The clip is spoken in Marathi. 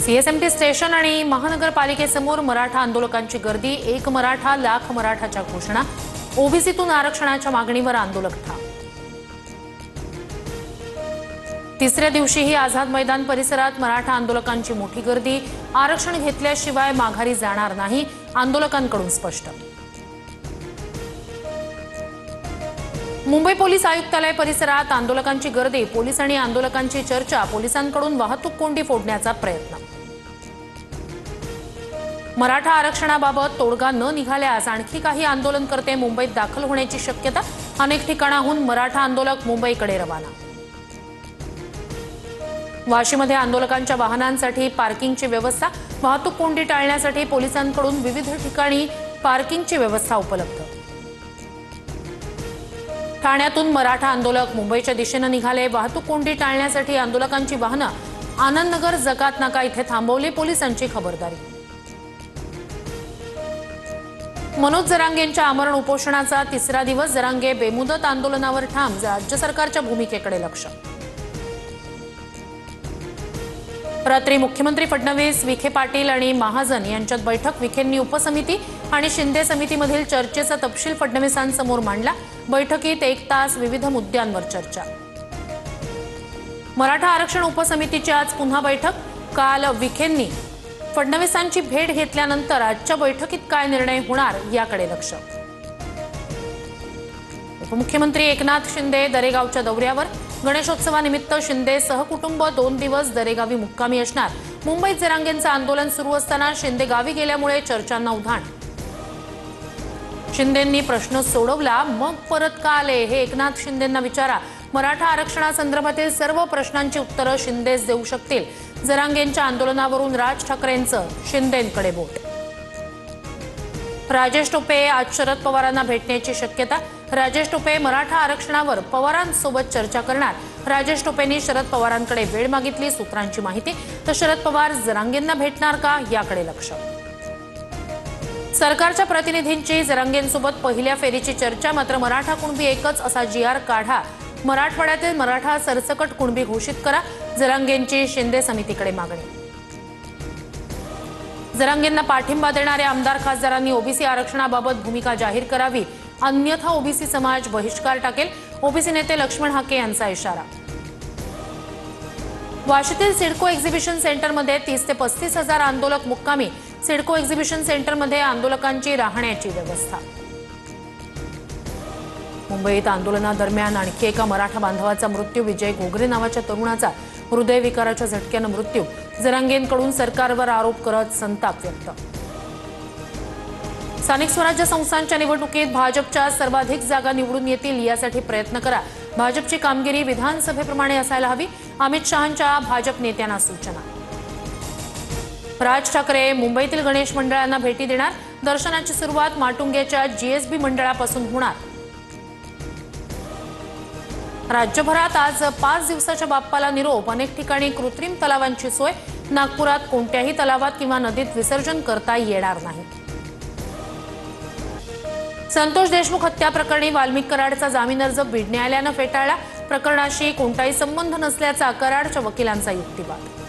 सीएसएमटी स्टेशन आणि महानगरपालिकेसमोर मराठा आंदोलकांची गर्दी। एक मराठा लाख मराठाच्या घोषणा। ओबीसीतून आरक्षणाच्या मागणीवर आंदोलक ठाम। तिसऱ्या दिवशीही आझाद मैदान परिसरात मराठा आंदोलकांची मोठी गर्दी। आरक्षण घेतल्याशिवाय माघारी जाणार नाही, आंदोलकांकडून स्पष्ट। मुंबई पोलीस आयुक्तालय परिसरात आंदोलकांची गर्दी। पोलीस आणि आंदोलकांची चर्चा। पोलिसांकडून वाहतूक कोंडी फोडण्याचा प्रयत्न। मराठा आरक्षणाबाबत तोडगा न निघाल्यास आणखी काही आंदोलनकर्ते मुंबईत दाखल होण्याची शक्यता। अनेक ठिकाणाहून मराठा आंदोलक मुंबईकडे रवाना। वाशीमध्ये आंदोलकांच्या वाहनांसाठी पार्किंगची व्यवस्था। वाहतूक कोंडी टाळण्यासाठी पोलिसांकडून विविध ठिकाणी पार्किंगची व्यवस्था उपलब्ध। ठाण्यातून मराठा आंदोलक मुंबईच्या दिशेने निघाले। वाहतूक कोंडी टाळण्यासाठी आंदोलकांची वाहनं आनंदनगर जकात नाका इथे थांबवली। पोलिसांची खबरदारी। मनोज जरांगेंच्या आमरण उपोषणाचा तिसरा दिवस। जरांगे बेमुदत आंदोलनावर ठाम। राज्य सरकारच्या भूमिकेकडे लक्ष। रात्री मुख्यमंत्री फडणवीस, विखे पाटील आणि महाजन यांच्यात बैठक। विखेंनी उपसमिती आणि शिंदे समितीमधील चर्चेचा तपशील फडणवीसांसमोर मांडला। बैठकीत 1 तास विविध मुद्द्यांवर चर्चा। मराठा आरक्षण उपसमितीची आज पुन्हा बैठक। काल विखेंनी फडणवीसांची भेट घेतल्यानंतर आजच्या बैठकीत काय निर्णय होणार याकडे लक्ष। उपमुख्यमंत्री एकनाथ शिंदे दरेगावच्या दौऱ्यावर। गणेशोत्सवानिमित्त शिंदे सहकुटुंब 2 दिवस दरेगावी मुक्कामी असणार। मुंबईत जरांगेंचं आंदोलन सुरू असताना शिंदे गावी गेल्यामुळे चर्चांना उधाण। शिंदेंनी प्रश्न सोडवला मग परत का आले हे एकनाथ शिंदेंना विचारा। मराठा आरक्षणासंदर्भातील सर्व प्रश्नांची उत्तरं शिंदेच देऊ शकतील। जरांगेंच्या आंदोलनावरून राज ठाकरेंचं शिंदेंकडे बोट। राजेश टोपे आज शरद पवारांना भेटण्याची शक्यता। राजेश टोपे मराठा आरक्षणावर पवारांसोबत चर्चा करणार। राजेश टोपेंनी शरद पवारांकडे वेळ मागितली, सूत्रांची माहिती। तर शरद पवार जरांगेंना भेटणार का याकडे लक्ष। सरकारच्या प्रतिनिधींची जरांगेंसोबत पहिल्या फेरीची चर्चा। मात्र मराठा कुणबी एकच असा जीआर काढा। मराठवाड्यातील मराठा सरसकट कुणबी घोषित करा। जरांगेंची शिंदे समितीकडे मागणी। जरांगेंना पाठिंबा देणाऱ्या आमदार खासदारांनी ओबीसी आरक्षणाबाबत भूमिका जाहीर करावी, अन्यथा ओबीसी समाज बहिष्कार टाकेल। ओबीसी नेते लक्ष्मण हाके यांचा इशारा। वाशीतील सिडको एक्झिबिशन सेंटरमध्ये 30 ते 35 हजार आंदोलक मुक्कामी। सिडको एक्झिबिशन सेंटरमध्ये आंदोलकांची राहण्याची व्यवस्था। मुंबईत आंदोलनादरम्यान आणखी एका मराठा बांधवाचा मृत्यू। विजय घोगरे नावाच्या तरुणाचा हृदयविकाराच्या झटक्यानं मृत्यू। जरांगेंकडून सरकारवर आरोप करत संताप व्यक्त। स्थानिक स्वराज्य संस्थांच्या निवडणुकीत भाजपच्या सर्वाधिक जागा निवडून येतील यासाठी प्रयत्न करा। भाजपची कामगिरी विधानसभेप्रमाणे असायला हवी। अमित शहांच्या भाजप नेत्यांना सूचना। राज ठाकरे मुंबईतील गणेश मंडळांना भेटी देणार। दर्शनाची सुरुवात माटुंग्याच्या जीएसबी मंडळापासून होणार। राज्यभरात आज 5 दिवसाच्या बाप्पाला निरोप। अनेक ठिकाणी कृत्रिम तलावांची सोय। नागपुरात कोणत्याही तलावात किंवा नदीत विसर्जन करता येणार नाही। संतोष देशमुख हत्या प्रकरणी वाल्मिक कराडचा जामीन अर्ज बीड न्यायालयानं फेटाळला। प्रकरणाशी कोणताही संबंध नसल्याचा कराडच्या वकिलांचा युक्तिवाद।